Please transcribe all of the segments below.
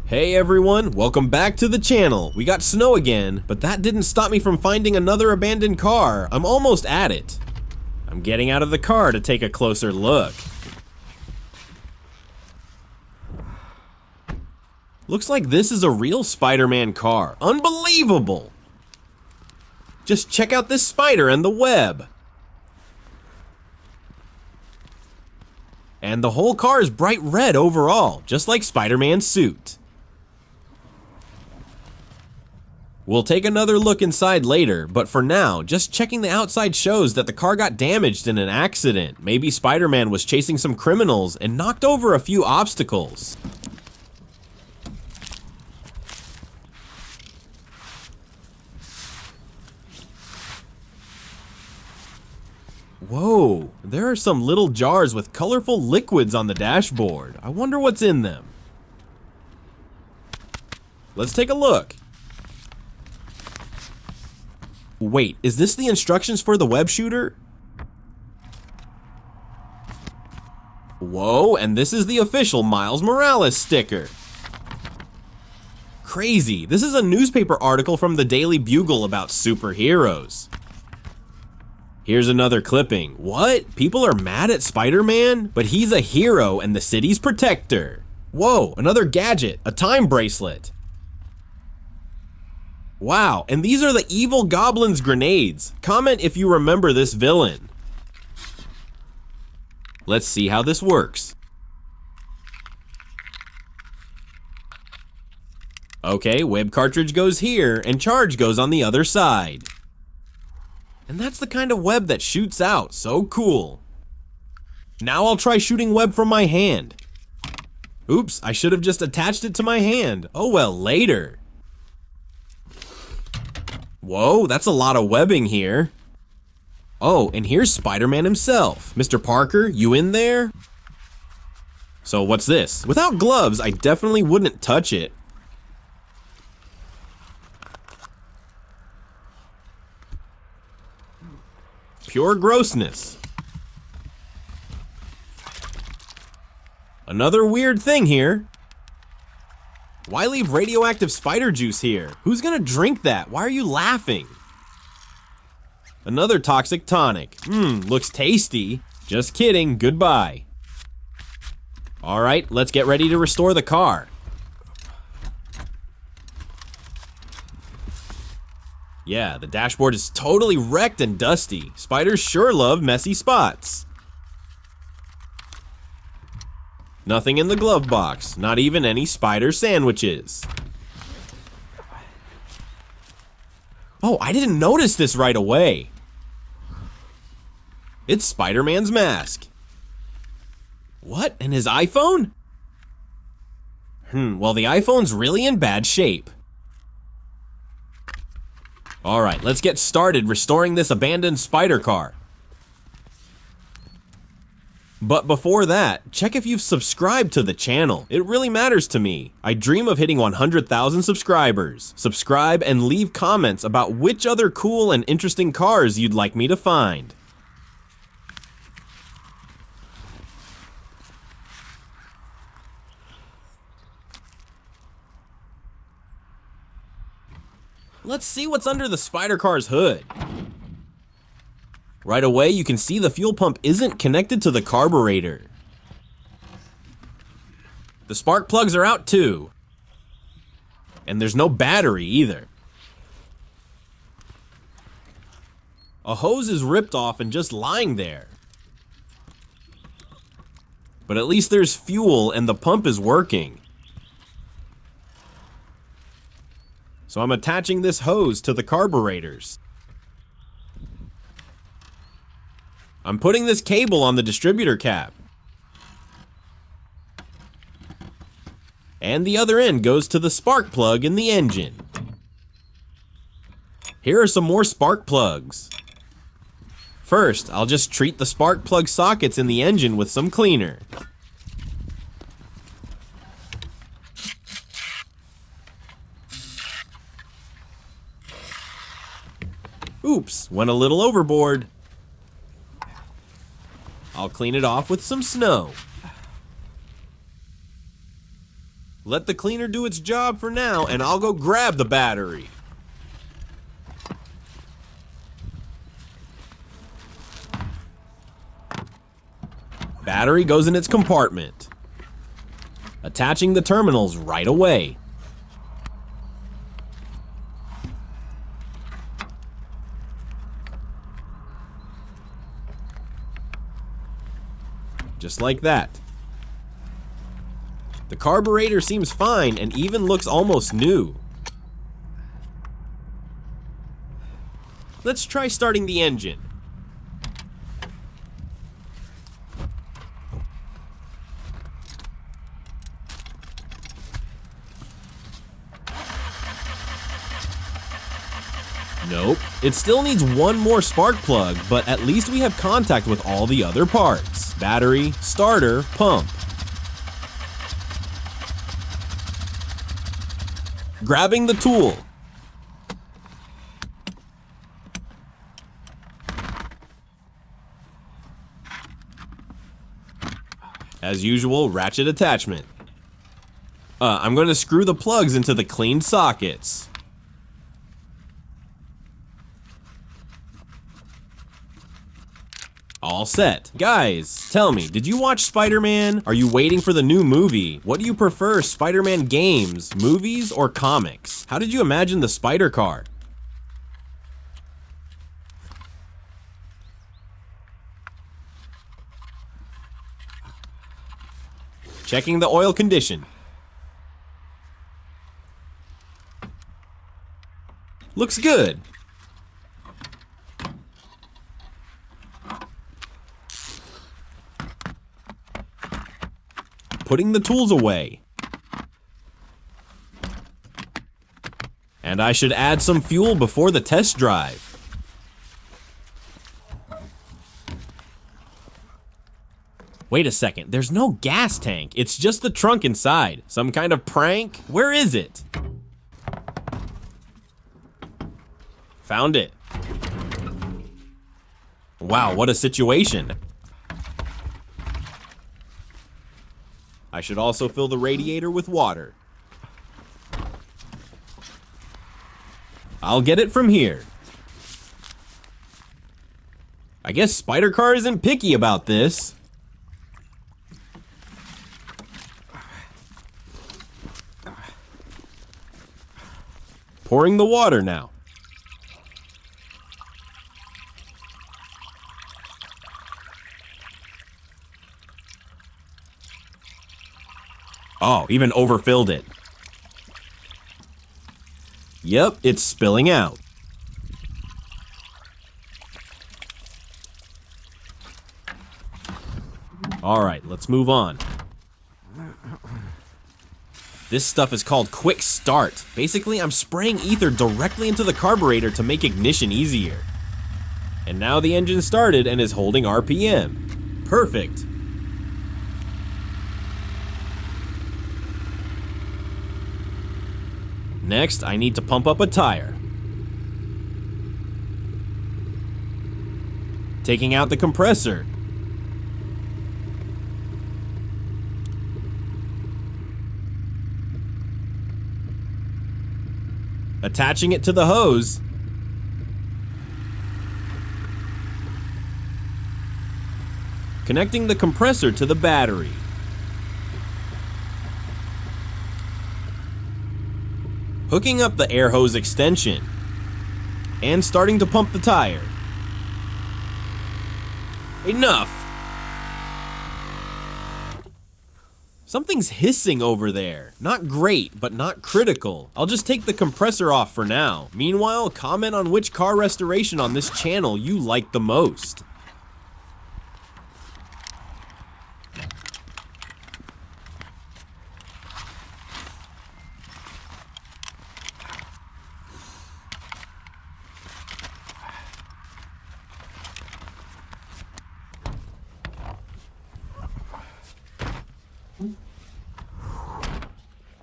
Hey everyone, welcome back to the channel. We got snow again, but that didn't stop me from finding another abandoned car. I'm almost at it. I'm getting out of the car to take a closer look. Looks like this is a real Spider-Man car. Unbelievable! Just check out this spider and the web. And the whole car is bright red overall, just like Spider-Man's suit. We'll take another look inside later, but for now, just checking the outside shows that the car got damaged in an accident. Maybe Spider-Man was chasing some criminals and knocked over a few obstacles. Whoa, there are some little jars with colorful liquids on the dashboard. I wonder what's in them. Let's take a look. Wait, is this the instructions for the web shooter? Whoa, and this is the official Miles Morales sticker. Crazy, this is a newspaper article from the Daily Bugle about superheroes. Here's another clipping. What? People are mad at Spider-Man? But he's a hero and the city's protector. Whoa, another gadget, a time bracelet. Wow, and these are the evil Goblin's grenades. Comment if you remember this villain. Let's see how this works. Okay, web cartridge goes here, and charge goes on the other side. And that's the kind of web that shoots out, so cool. Now I'll try shooting web from my hand. Oops, I should have just attached it to my hand. Oh well, later. Whoa, that's a lot of webbing here. Oh, and here's Spider-Man himself. Mr. Parker, you in there? So what's this? Without gloves, I definitely wouldn't touch it. Pure grossness. Another weird thing here. Why leave radioactive spider juice here? Who's gonna drink that? Why are you laughing? Another toxic tonic. Looks tasty. Just kidding, goodbye. Alright, let's get ready to restore the car. Yeah, the dashboard is totally wrecked and dusty. Spiders sure love messy spots. Nothing in the glove box, not even any spider sandwiches. Oh, I didn't notice this right away. It's Spider-Man's mask. What, and his iPhone? Well, the iPhone's really in bad shape. Alright, let's get started restoring this abandoned spider car. But before that, check if you've subscribed to the channel. It really matters to me. I dream of hitting 100,000 subscribers. Subscribe and leave comments about which other cool and interesting cars you'd like me to find. Let's see what's under the spider car's hood. Right away, you can see the fuel pump isn't connected to the carburetor. The spark plugs are out too. And there's no battery either. A hose is ripped off and just lying there. But at least there's fuel and the pump is working. So I'm attaching this hose to the carburetors. I'm putting this cable on the distributor cap. And the other end goes to the spark plug in the engine. Here are some more spark plugs. First, I'll just treat the spark plug sockets in the engine with some cleaner. Oops, went a little overboard. I'll clean it off with some snow. Let the cleaner do its job for now, and I'll go grab the battery. Battery goes in its compartment. Attaching the terminals right away. Just like that. The carburetor seems fine and even looks almost new. Let's try starting the engine. Nope, it still needs one more spark plug, but at least we have contact with all the other parts. Battery, starter, pump. Grabbing the tool. As usual, ratchet attachment. I'm going to screw the plugs into the cleaned sockets. All set. Guys, tell me, did you watch Spider-Man? Are you waiting for the new movie? What do you prefer, Spider-Man games, movies, or comics? How did you imagine the spider car? Checking the oil condition. Looks good. Putting the tools away. And I should add some fuel before the test drive. Wait a second, there's no gas tank. It's just the trunk inside. Some kind of prank? Where is it? Found it. Wow, what a situation. I should also fill the radiator with water. I'll get it from here. I guess Spider Car isn't picky about this. Pouring the water now. Oh, even overfilled it. Yep, it's spilling out. All right, let's move on. This stuff is called quick start. Basically, I'm spraying ether directly into the carburetor to make ignition easier. And now the engine started and is holding RPM. Perfect. Next, I need to pump up a tire. Taking out the compressor. Attaching it to the hose. Connecting the compressor to the battery. Hooking up the air hose extension. And starting to pump the tire. Enough! Something's hissing over there. Not great, but not critical. I'll just take the compressor off for now. Meanwhile, comment on which car restoration on this channel you like the most.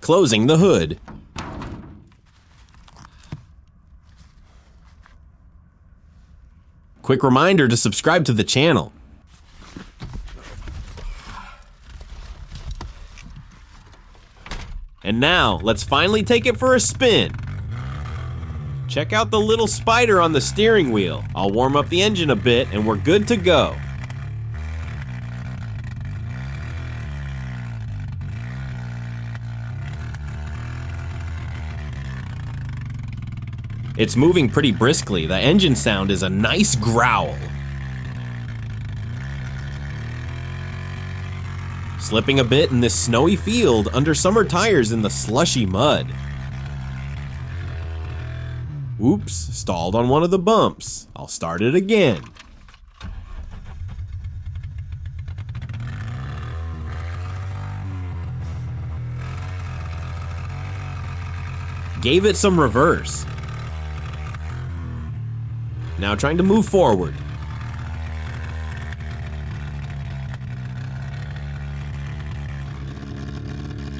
Closing the hood. Quick reminder to subscribe to the channel. Now, let's finally take it for a spin. Check out the little spider on the steering wheel. I'll warm up the engine a bit and we're good to go. It's moving pretty briskly. The engine sound is a nice growl. Slipping a bit in this snowy field under summer tires in the slushy mud. Oops, stalled on one of the bumps. I'll start it again. Gave it some reverse. Now trying to move forward.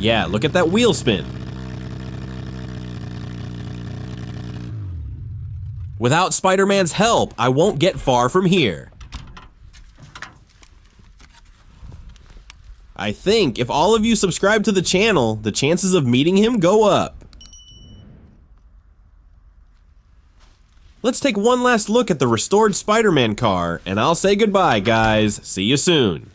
Yeah, look at that wheel spin. Without Spider-Man's help, I won't get far from here. I think if all of you subscribe to the channel, the chances of meeting him go up. Let's take one last look at the restored Spider-Man car, and I'll say goodbye, guys. See you soon.